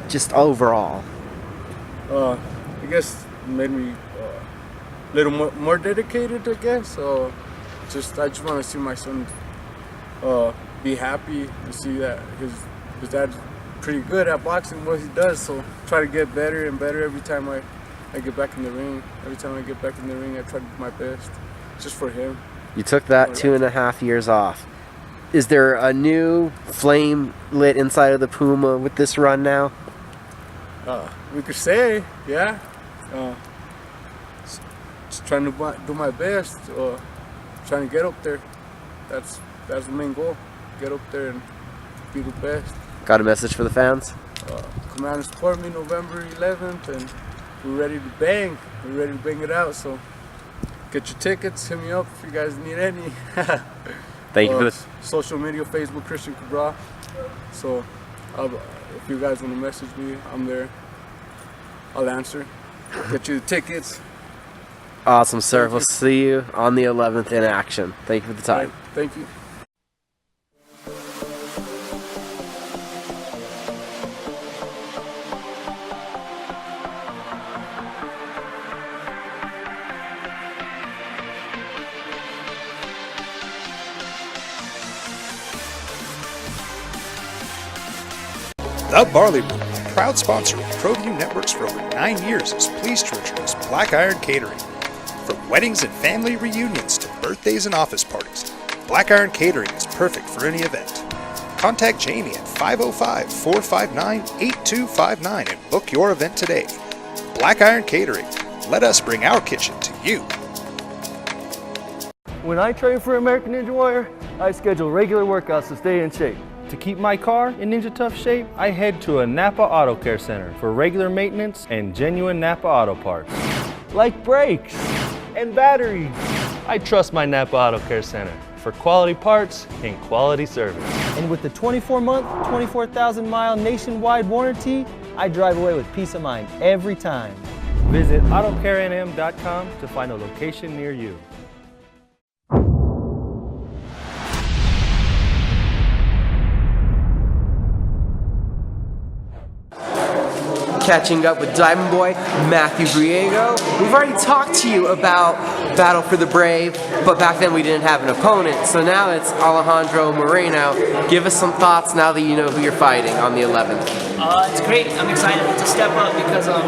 just overall? I guess it made me a little more dedicated, I guess. I just want to see my son be happy and see that his dad's pretty good at boxing, what he does. So try to get better and better every time I get back in the ring. Every time I get back in the ring, I try to do my best. Just for him. You took that 2.5 years off. Is there a new flame lit inside of the Puma with this run now? We could say, yeah. Just trying to do my best. Trying to get up there. That's the main goal. Get up there and be the best. Got a message for the fans? Come out and support me November 11th, and we're ready to bang. We're ready to bang it out. So. Get your tickets, hit me up if you guys need any. Thank you for this. Social media, Facebook, Christian Cabral. So if you guys want to message me, I'm there. I'll answer. Get you the tickets. Awesome, sir. We'll see you on the 11th in action. Thank you for the time. Thank you. The Barley Room, a proud sponsor of Proview Networks for over 9 years, is pleased to introduce Black Iron Catering. From weddings and family reunions to birthdays and office parties, Black Iron Catering is perfect for any event. Contact Jamie at 505-459-8259 and book your event today. Black Iron Catering. Let us bring our kitchen to you. When I train for American Ninja Warrior, I schedule regular workouts to stay in shape. To keep my car in Ninja Tough shape, I head to a Napa Auto Care Center for regular maintenance and genuine Napa Auto parts. Like brakes and batteries. I trust my Napa Auto Care Center for quality parts and quality service. And with the 24-month, 24,000-mile nationwide warranty, I drive away with peace of mind every time. Visit AutoCareNM.com to find a location near you. Catching up with Diamond Boy Matthew Griego. We've already talked to you about Battle for the Brave, but back then we didn't have an opponent, so now it's Alejandro Moreno. Give us some thoughts now that you know who you're fighting on the 11th. It's great. I'm excited to step up because the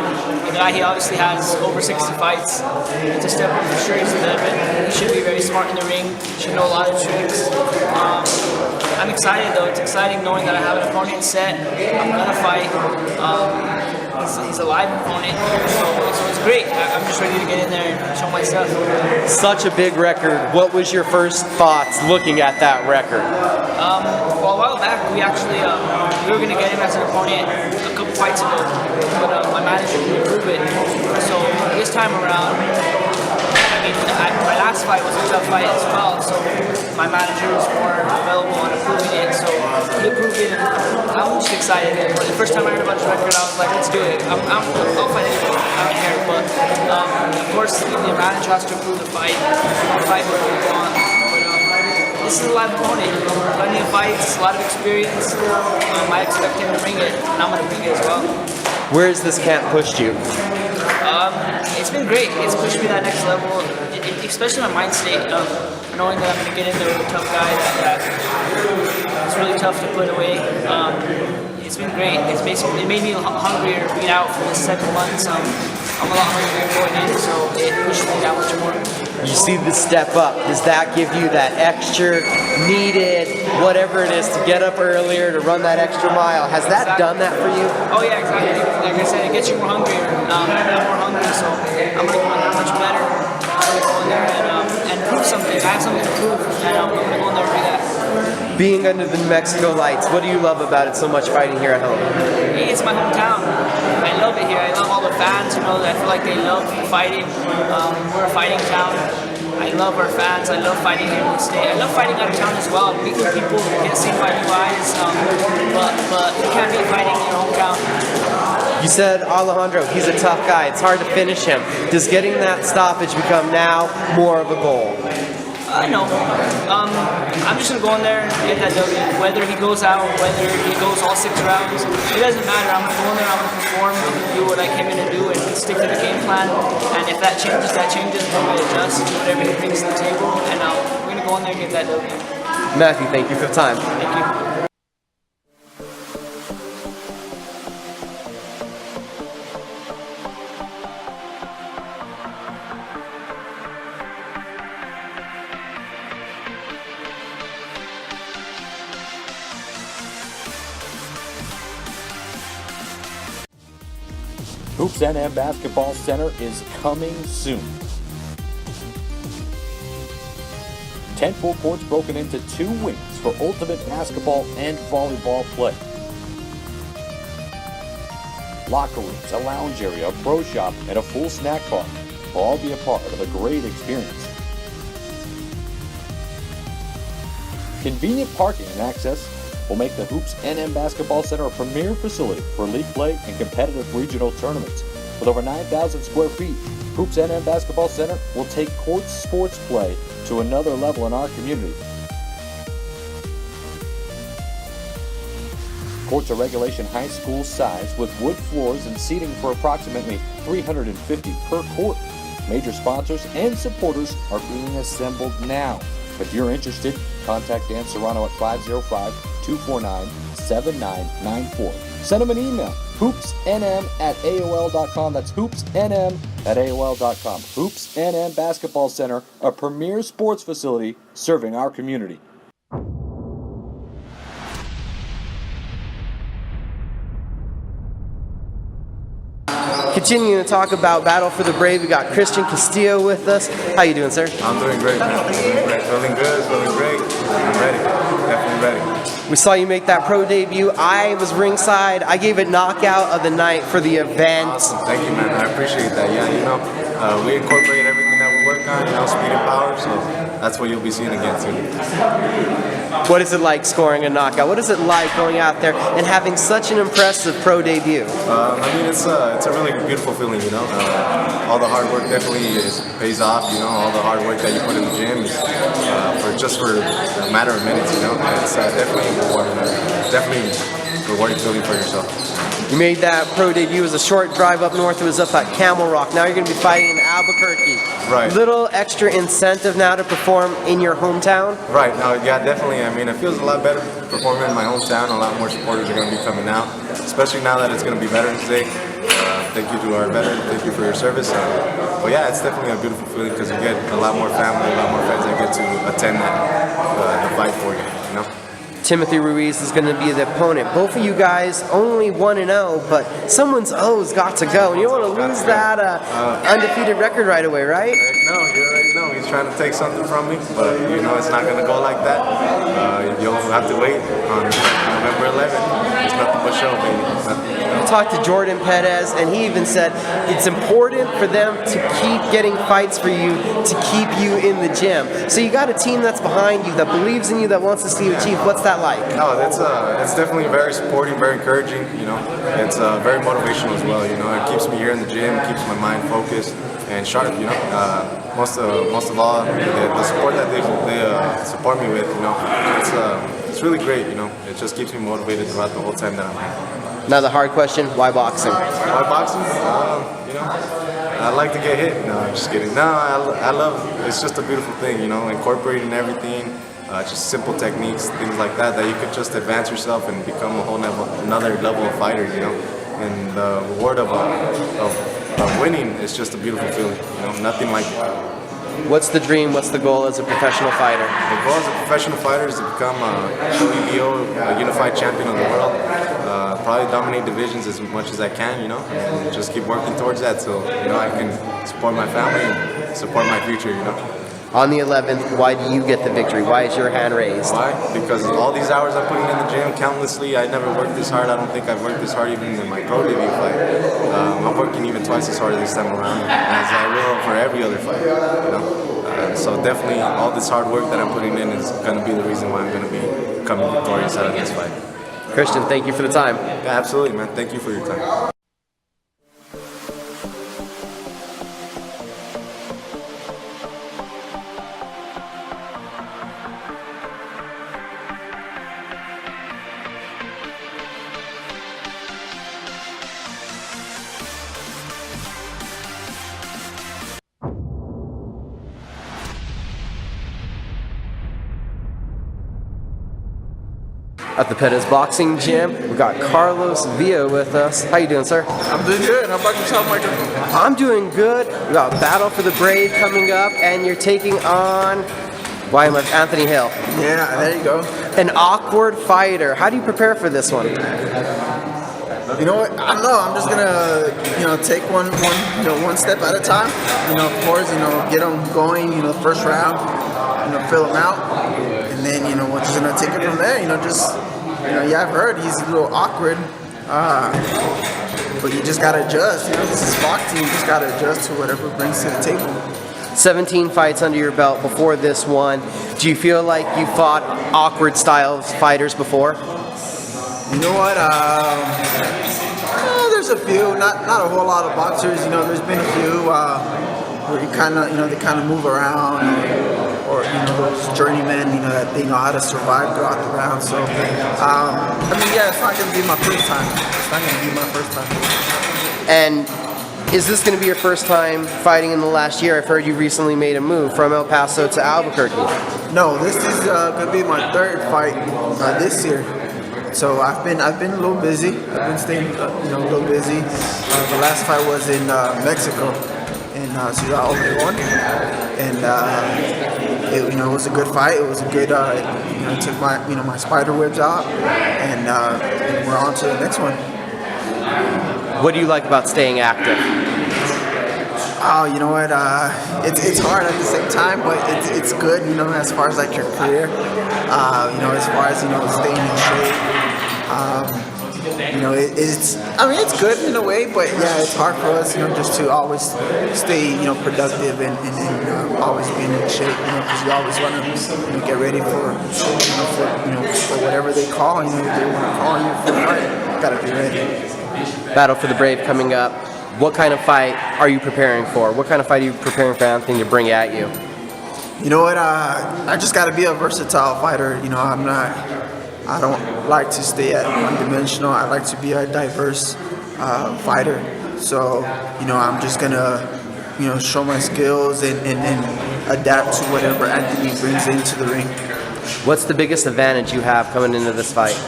guy, he obviously has over 60 fights. To step up for sure, he's he should be very smart in the ring, should know a lot of tricks. I'm excited though. It's exciting knowing that I have an opponent set. I'm gonna fight. He's a live opponent, so it's great. I'm just ready to get in there and show my stuff. Such a big record. What was your first thoughts looking at that record? Well, a while back, we actually we were gonna get him as an opponent a couple fights ago, but my manager couldn't prove it. So this time around, I mean, my last fight was a tough fight as well. So my manager was more available on approving it. So he approved it, and I'm just excited. But the first time I heard about the record, I was like, let's do it. I'll fight anybody. I don't care. But of course, the manager has to approve the fight. I'll fight whatever you want. This is a live opponent, plenty of fights, a lot of experience. I expect him to bring it, and I'm going to bring it as well. Where has this camp pushed you? It's been great. It's pushed me to that next level, especially my mind state of knowing that I'm going to get in there with a tough guy that it's really tough to put away. It's been great. It made me hungrier being out for the 7 months. I'm a lot hungrier going in, so it pushed me that much more. You see the step up. Does that give you that extra needed, whatever it is, to get up earlier, to run that extra mile? Has that done that for you? Oh yeah, exactly. Like I said, it gets you more hungrier. I'm more hungry, so I'm going to go in that much better. I'm going to go in there and prove something. I have something to prove, and I'm going to go in there and do that. being under the New Mexico lights. What do you love about it so much fighting here at home? It's my hometown. I love it here. I love all the fans. You know, I feel like they love fighting. We're a fighting town. I love our fans. I love fighting here in the state. I love fighting out of town as well. Meeting people who get seen by new eyes. But you can't be fighting in your hometown. You said Alejandro, he's a tough guy. It's hard to finish him. Does getting that stoppage become now more of a goal? I know. I'm just going to go in there and get that W. Whether he goes out, whether he goes all 6 rounds, it doesn't matter. I'm going to go in there, I'm going to perform, do what I came in to do, and stick to the game plan. And if that changes, that changes. We're going to adjust whatever he brings to the table, and we're going to go in there and get that W. Matthew, thank you for the time. Thank you. Hoops NM Basketball Center is coming soon. 10 full courts broken into 2 wings for ultimate basketball and volleyball play. Locker rooms, a lounge area, a pro shop, and a full snack bar will all be a part of a great experience. Convenient parking and access will make the Hoops NM Basketball Center a premier facility for league play and competitive regional tournaments. With over 9,000 square feet, Hoops NM Basketball Center will take court sports play to another level in our community. Courts are regulation high school size with wood floors and seating for approximately 350 per court. Major sponsors and supporters are being assembled now. If you're interested, contact Dan Serrano at 505-249-7994. Send him an email, hoopsnm@aol.com. That's hoopsnm@aol.com. Hoops NM Basketball Center, a premier sports facility serving our community. Continuing to talk about Battle for the Brave, we got Christian Castillo with us. How you doing, sir? I'm doing great, man. Doing great. Feeling good, feeling great. I'm ready. Definitely ready. We saw you make that pro debut. I was ringside. I gave it knockout of the night for the event. Awesome. Thank you, man. I appreciate that. Yeah, we incorporate everything that we work on, speed and power, so that's what you'll be seeing again soon. What is it like scoring a knockout? What is it like going out there and having such an impressive pro debut? It's a really beautiful feeling, all the hard work definitely pays off, all the hard work that you put in the gym is for a matter of minutes, It's definitely rewarding feeling for yourself. You made that pro debut. It was a short drive up north. It was up at Camel Rock. Now you're going to be fighting in Albuquerque. Right. Little extra incentive now to perform in your hometown? Right. Yeah, definitely. It feels a lot better performing in my hometown. A lot more supporters are going to be coming out, especially now that it's going to be Veterans Day. Thank you to our veterans. Thank you for your service. But yeah, it's definitely a beautiful feeling because you get a lot more family, a lot more friends that get to attend the fight for you, Timothy Ruiz is going to be the opponent. Both of you guys only 1-0, but someone's O's got to go. And you don't want to lose that undefeated record right away, right? No, you already know. He's trying to take something from me, but it's not going to go like that. You'll have to wait on November 11th. There's nothing but show, baby. I talked to Jordan Perez, and he even said it's important for them to keep getting fights for you to keep you in the gym. So you got a team that's behind you, that believes in you, that wants to see you achieve. What's that like? Oh, it's definitely very supporting, very encouraging. It's very motivational as well. It keeps me here in the gym, keeps my mind focused and sharp. Most of all, the support that they support me with. It's really great. It just keeps me motivated throughout the whole time that I'm here. Now the hard question: why boxing? Why boxing? I like to get hit. No, I'm just kidding. No, I love. It's just a beautiful thing. Incorporating everything. Just simple techniques, things like that you could just advance yourself and become another level of fighter, And the reward of winning is just a beautiful feeling, nothing like it. What's the dream? What's the goal as a professional fighter? The goal as a professional fighter is to become a WBO unified champion of the world. Probably dominate divisions as much as I can, and just keep working towards that so, I can support my family and support my future, On the 11th, why do you get the victory? Why is your hand raised? Why? Because all these hours I'm putting in the gym, countlessly, I never worked this hard. I don't think I've worked this hard even in my pro debut fight. I'm working even twice as hard this time around as I will for every other fight. You know? So definitely all this hard work that I'm putting in is going to be the reason why I'm going to be coming victorious out of this fight. Christian, thank you for the time. Yeah, absolutely, man. Thank you for your time. At the Pettis Boxing Gym, we got Carlos Villa with us. How you doing, sir? I'm doing good. How about yourself, Michael? I'm doing good. We got Battle for the Brave coming up, and you're taking on Anthony Hill. Yeah, there you go. An awkward fighter. How do you prepare for this one? You know what? I don't know. I'm just gonna, take one step at a time. Of course, get them going. The first round, fill them out, and then we're just gonna take it from there. I've heard he's a little awkward, but you just gotta adjust. This is boxing. You just gotta adjust to whatever brings to the table. 17 fights under your belt before this one. Do you feel like you fought awkward style fighters before? You know what? There's a few, not a whole lot of boxers. There's been a few where you kind of, they kind of move around, or those journeymen, that they know how to survive throughout the round. So, it's not going to be my first time. It's not going to be my first time. And is this going to be your first time fighting in the last year? I've heard you recently made a move from El Paso to Albuquerque. No, this is going to be my third fight this year. So I've been a little busy. I've been staying a little busy. The last fight was in Mexico, in Ciudad Obregón, and it was a good fight. It was a good. I took my spider webs out, and we're on to the next one. What do you like about staying active? Oh, you know what? It's hard at the same time, but it's good. As far as like your career, as far as staying in shape. It's good in a way, but yeah, it's hard for us, just to always stay, productive and always being in shape, because you always want to get ready for whatever they call, they want to call you for a fight. Gotta be ready. Battle for the Brave coming up. What kind of fight are you preparing for? What kind of fight are you preparing for Anthony to bring at you? You know what? I just got to be a versatile fighter. I don't like to stay at one-dimensional. I like to be a diverse fighter. So, I'm just gonna, show my skills and adapt to whatever Anthony brings into the ring. What's the biggest advantage you have coming into this fight?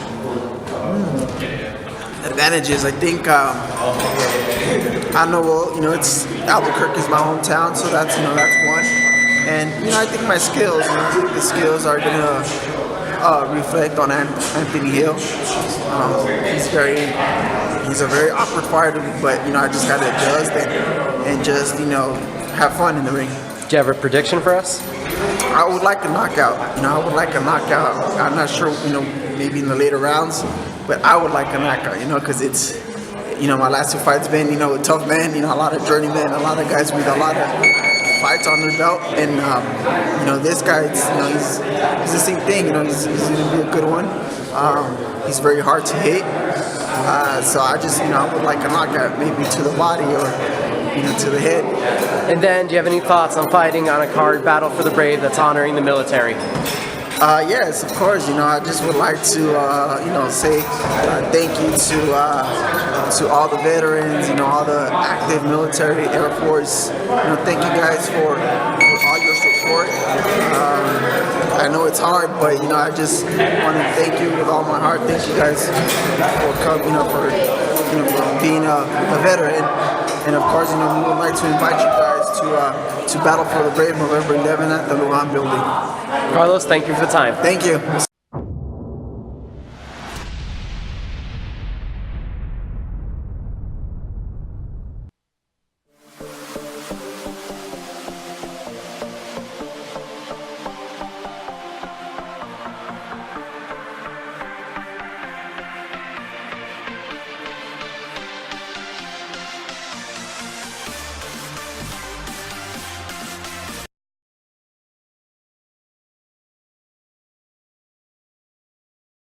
Advantages, I think. I know. Well, it's Albuquerque is my hometown, so that's one. And I think my skills, the skills are gonna reflect on Anthony Hill. He's a very awkward fighter, but I just gotta adjust and just have fun in the ring. Do you have a prediction for us? I would like a knockout. I would like a knockout. I'm not sure, maybe in the later rounds, but I would like a knockout. Because it's, my last two fights been, a tough man. A lot of journeymen, a lot of guys with a lot of fights on their belt, and this guy, he's the same thing. He's gonna be a good one. He's very hard to hit, so I just I would like a knockout, maybe to the body or to the head. And then, do you have any thoughts on fighting on a card, Battle for the Brave, that's honoring the military? Yes, of course. I just would like to, say thank you to all the veterans, all the active military, Air Force. Thank you guys for all your support. I know it's hard, but I just want to thank you with all my heart. Thank you guys for coming, for being a veteran. And of course, we would like to invite you guys to Battle for the Brave November 11 at the Lujan building. Carlos, thank you for the time. Thank you.